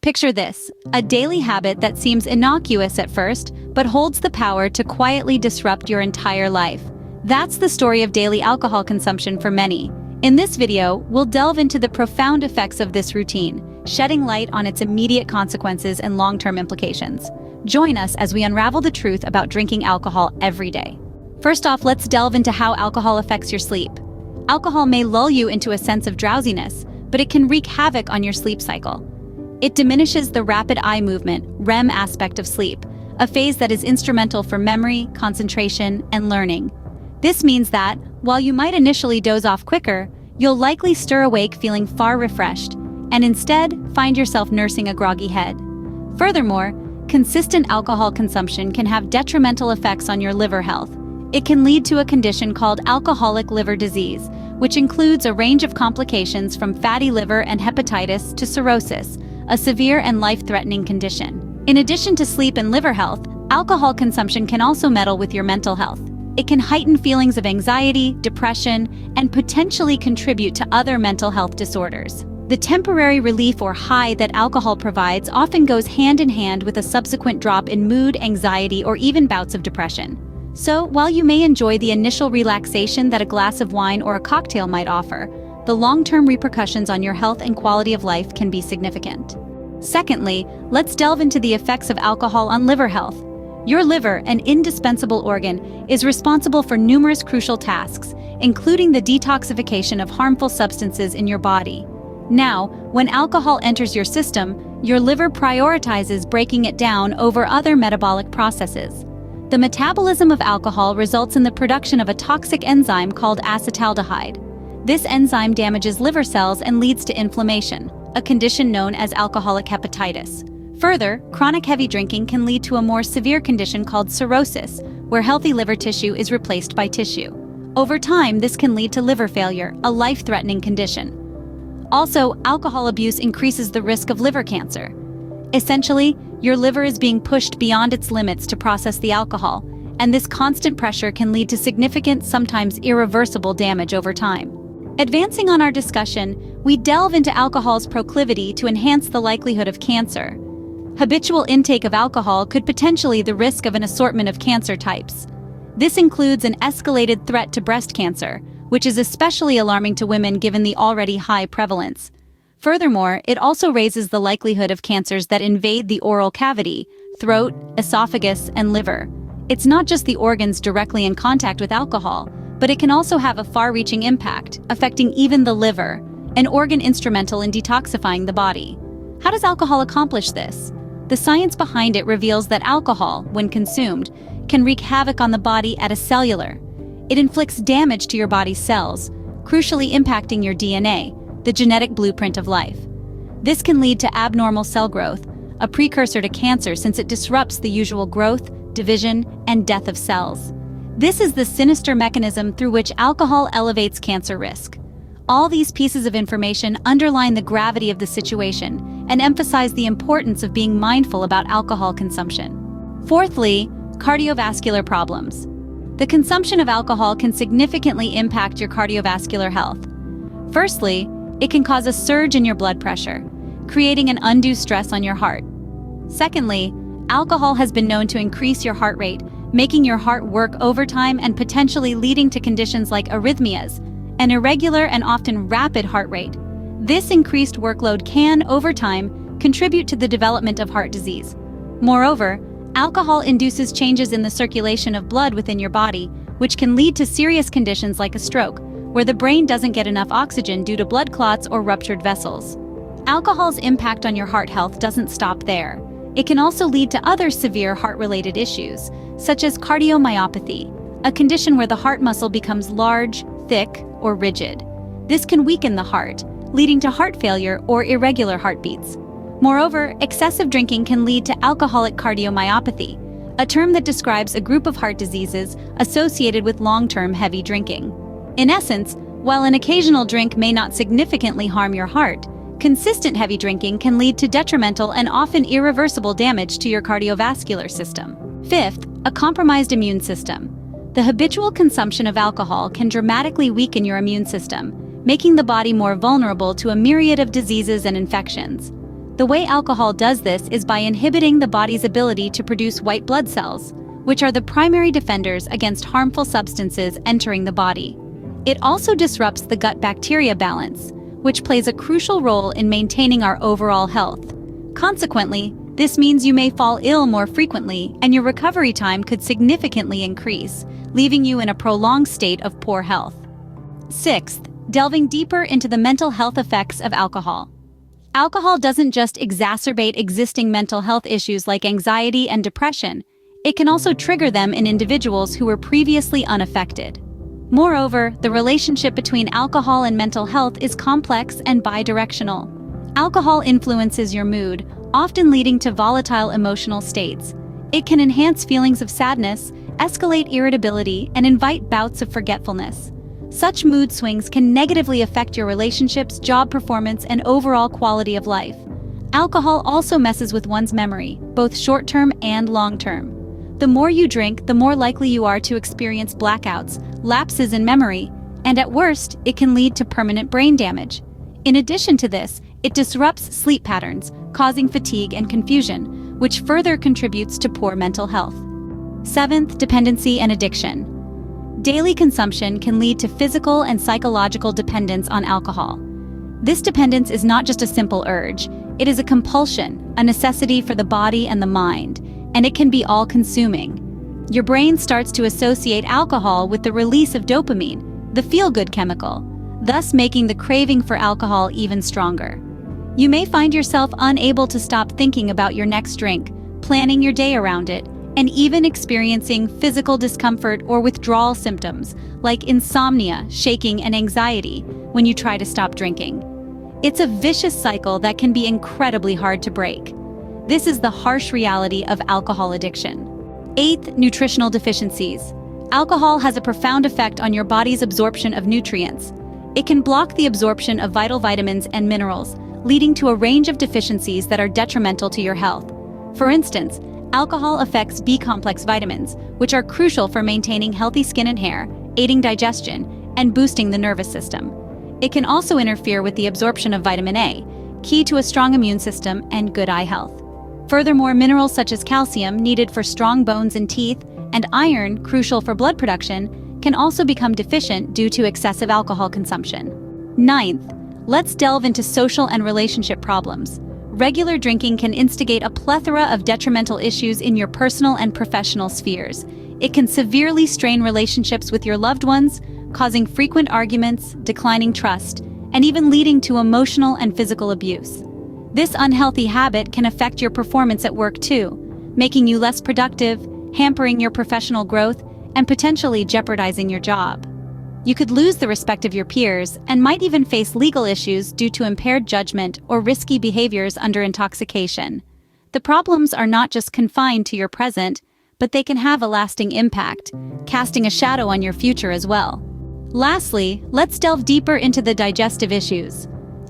Picture this, a daily habit that seems innocuous at first, but holds the power to quietly disrupt your entire life. That's the story of daily alcohol consumption for many. In this video, we'll delve into the profound effects of this routine, shedding light on its immediate consequences and long-term implications. Join us as we unravel the truth about drinking alcohol every day. First off, let's delve into how alcohol affects your sleep. Alcohol may lull you into a sense of drowsiness, but it can wreak havoc on your sleep cycle. It diminishes the rapid eye movement, REM aspect of sleep, a phase that is instrumental for memory, concentration, and learning. This means that, while you might initially doze off quicker, you'll likely stir awake feeling far refreshed, and instead find yourself nursing a groggy head. Furthermore, consistent alcohol consumption can have detrimental effects on your liver health. It can lead to a condition called alcoholic liver disease, which includes a range of complications from fatty liver and hepatitis to cirrhosis, a severe and life-threatening condition. In addition to sleep and liver health, alcohol consumption can also meddle with your mental health. It can heighten feelings of anxiety, depression, and potentially contribute to other mental health disorders. The temporary relief or high that alcohol provides often goes hand in hand with a subsequent drop in mood, anxiety, or even bouts of depression. So, while you may enjoy the initial relaxation that a glass of wine or a cocktail might offer, the long-term repercussions on your health and quality of life can be significant. Secondly, let's delve into the effects of alcohol on liver health. Your liver, an indispensable organ, is responsible for numerous crucial tasks, including the detoxification of harmful substances in your body. Now, when alcohol enters your system, your liver prioritizes breaking it down over other metabolic processes. The metabolism of alcohol results in the production of a toxic enzyme called acetaldehyde. This enzyme damages liver cells and leads to inflammation, a condition known as alcoholic hepatitis. Further, chronic heavy drinking can lead to a more severe condition called cirrhosis, where healthy liver tissue is replaced by tissue. Over time, this can lead to liver failure, a life-threatening condition. Also, alcohol abuse increases the risk of liver cancer. Essentially, your liver is being pushed beyond its limits to process the alcohol, and this constant pressure can lead to significant, sometimes irreversible damage over time. Advancing on our discussion, we delve into alcohol's proclivity to enhance the likelihood of cancer. Habitual intake of alcohol could potentially the risk of an assortment of cancer types. This includes an escalated threat to breast cancer, which is especially alarming to women given the already high prevalence. Furthermore, it also raises the likelihood of cancers that invade the oral cavity, throat, esophagus, and liver. It's not just the organs directly in contact with alcohol, but it can also have a far-reaching impact, affecting even the liver, an organ instrumental in detoxifying the body. How does alcohol accomplish this? The science behind it reveals that alcohol, when consumed, can wreak havoc on the body at a cellular. It inflicts damage to your body's cells, crucially impacting your DNA, the genetic blueprint of life. This can lead to abnormal cell growth, a precursor to cancer since it disrupts the usual growth, division, and death of cells. This is the sinister mechanism through which alcohol elevates cancer risk. All these pieces of information underline the gravity of the situation and emphasize the importance of being mindful about alcohol consumption. Fourthly, cardiovascular problems. The consumption of alcohol can significantly impact your cardiovascular health. Firstly, it can cause a surge in your blood pressure, creating an undue stress on your heart. Secondly, alcohol has been known to increase your heart rate, making your heart work overtime and potentially leading to conditions like arrhythmias, an irregular and often rapid heart rate. This increased workload can, over time, contribute to the development of heart disease. Moreover, alcohol induces changes in the circulation of blood within your body, which can lead to serious conditions like a stroke, where the brain doesn't get enough oxygen due to blood clots or ruptured vessels. Alcohol's impact on your heart health doesn't stop there. It can also lead to other severe heart-related issues, such as cardiomyopathy, a condition where the heart muscle becomes large, thick, or rigid. This can weaken the heart, leading to heart failure or irregular heartbeats. Moreover, excessive drinking can lead to alcoholic cardiomyopathy, a term that describes a group of heart diseases associated with long-term heavy drinking. In essence, while an occasional drink may not significantly harm your heart, consistent heavy drinking can lead to detrimental and often irreversible damage to your cardiovascular system. Fifth, a compromised immune system. The habitual consumption of alcohol can dramatically weaken your immune system, making the body more vulnerable to a myriad of diseases and infections. The way alcohol does this is by inhibiting the body's ability to produce white blood cells, which are the primary defenders against harmful substances entering the body. It also disrupts the gut bacteria balance, which plays a crucial role in maintaining our overall health. Consequently, this means you may fall ill more frequently and your recovery time could significantly increase, leaving you in a prolonged state of poor health. Sixth, delving deeper into the mental health effects of alcohol. Alcohol doesn't just exacerbate existing mental health issues like anxiety and depression, it can also trigger them in individuals who were previously unaffected. Moreover, the relationship between alcohol and mental health is complex and bidirectional. Alcohol influences your mood, often leading to volatile emotional states. It can enhance feelings of sadness, escalate irritability, and invite bouts of forgetfulness. Such mood swings can negatively affect your relationships, job performance, and overall quality of life. Alcohol also messes with one's memory, both short-term and long-term. The more you drink, the more likely you are to experience blackouts, lapses in memory, and at worst, it can lead to permanent brain damage. In addition to this, it disrupts sleep patterns, causing fatigue and confusion, which further contributes to poor mental health. Seventh, dependency and addiction. Daily consumption can lead to physical and psychological dependence on alcohol. This dependence is not just a simple urge, it is a compulsion, a necessity for the body and the mind, and it can be all-consuming. Your brain starts to associate alcohol with the release of dopamine, the feel-good chemical, thus making the craving for alcohol even stronger. You may find yourself unable to stop thinking about your next drink, planning your day around it, and even experiencing physical discomfort or withdrawal symptoms like insomnia, shaking, and anxiety when you try to stop drinking. It's a vicious cycle that can be incredibly hard to break. This is the harsh reality of alcohol addiction. Eighth, nutritional deficiencies. Alcohol has a profound effect on your body's absorption of nutrients. It can block the absorption of vital vitamins and minerals, leading to a range of deficiencies that are detrimental to your health. For instance, alcohol affects B-complex vitamins, which are crucial for maintaining healthy skin and hair, aiding digestion, and boosting the nervous system. It can also interfere with the absorption of vitamin A, key to a strong immune system and good eye health. Furthermore, minerals such as calcium, needed for strong bones and teeth, and iron, crucial for blood production, can also become deficient due to excessive alcohol consumption. Ninth, let's delve into social and relationship problems. Regular drinking can instigate a plethora of detrimental issues in your personal and professional spheres. It can severely strain relationships with your loved ones, causing frequent arguments, declining trust, and even leading to emotional and physical abuse. This unhealthy habit can affect your performance at work too, making you less productive, hampering your professional growth, and potentially jeopardizing your job. You could lose the respect of your peers and might even face legal issues due to impaired judgment or risky behaviors under intoxication. The problems are not just confined to your present, but they can have a lasting impact, casting a shadow on your future as well. Lastly, let's delve deeper into the digestive issues.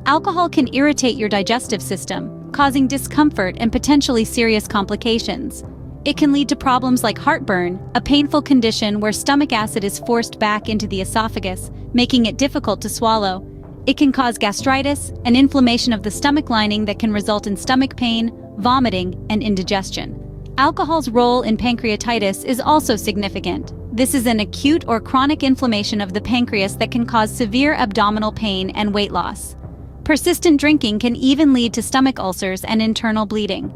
Alcohol can irritate your digestive system, causing discomfort and potentially serious complications. It can lead to problems like heartburn, a painful condition where stomach acid is forced back into the esophagus, making it difficult to swallow. It can cause gastritis, an inflammation of the stomach lining that can result in stomach pain, vomiting, and indigestion. Alcohol's role in pancreatitis is also significant. This is an acute or chronic inflammation of the pancreas that can cause severe abdominal pain and weight loss. Persistent drinking can even lead to stomach ulcers and internal bleeding.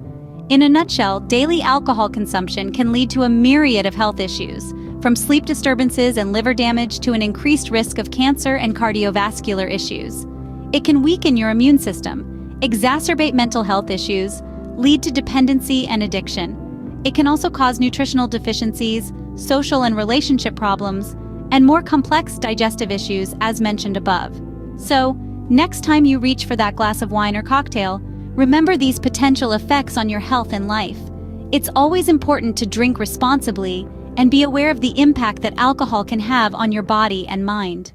In a nutshell, daily alcohol consumption can lead to a myriad of health issues, from sleep disturbances and liver damage to an increased risk of cancer and cardiovascular issues. It can weaken your immune system, exacerbate mental health issues, lead to dependency and addiction. It can also cause nutritional deficiencies, social and relationship problems, and more complex digestive issues as mentioned above. So, next time you reach for that glass of wine or cocktail, remember these potential effects on your health and life. It's always important to drink responsibly and be aware of the impact that alcohol can have on your body and mind.